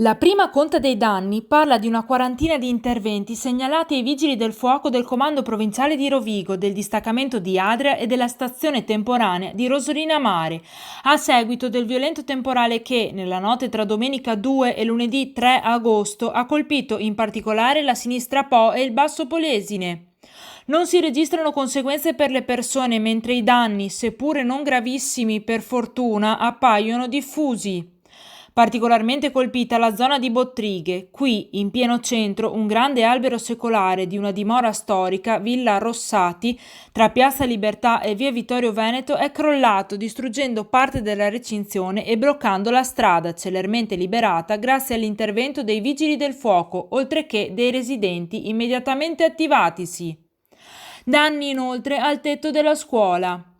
La prima conta dei danni parla di una quarantina di interventi segnalati ai vigili del fuoco del Comando Provinciale di Rovigo, del distaccamento di Adria e della stazione temporanea di Rosolina Mare, a seguito del violento temporale che, nella notte tra domenica 2 e lunedì 3 agosto, ha colpito in particolare la sinistra Po e il Basso Polesine. Non si registrano conseguenze per le persone, mentre i danni, seppure non gravissimi per fortuna, appaiono diffusi. Particolarmente colpita la zona di Bottrighe. Qui, in pieno centro, un grande albero secolare di una dimora storica, Villa Rossati, tra Piazza Libertà e via Vittorio Veneto, è crollato, distruggendo parte della recinzione e bloccando la strada, celermente liberata grazie all'intervento dei vigili del fuoco, oltre che dei residenti immediatamente attivatisi. Danni inoltre al tetto della scuola.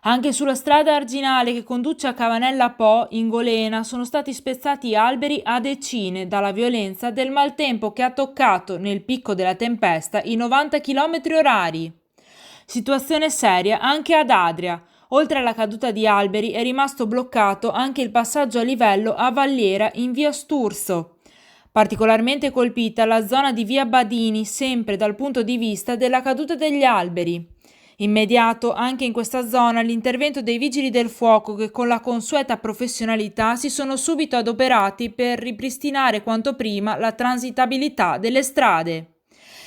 Anche sulla strada arginale che conduce a Cavanella Po, in Golena, sono stati spezzati alberi a decine dalla violenza del maltempo che ha toccato, nel picco della tempesta, i 90 km orari. Situazione seria anche ad Adria. Oltre alla caduta di alberi è rimasto bloccato anche il passaggio a livello a Valliera in via Sturzo. Particolarmente colpita la zona di via Badini, sempre dal punto di vista della caduta degli alberi. Immediato anche in questa zona l'intervento dei vigili del fuoco che con la consueta professionalità si sono subito adoperati per ripristinare quanto prima la transitabilità delle strade.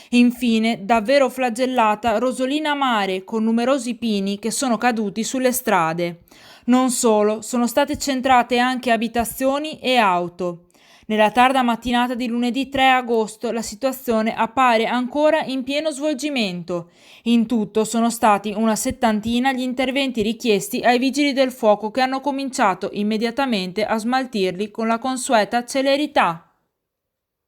Infine, davvero flagellata Rosolina Mare con numerosi pini che sono caduti sulle strade. Non solo, sono state centrate anche abitazioni e auto. Nella tarda mattinata di lunedì 3 agosto la situazione appare ancora in pieno svolgimento. In tutto sono stati una settantina gli interventi richiesti ai vigili del fuoco che hanno cominciato immediatamente a smaltirli con la consueta celerità.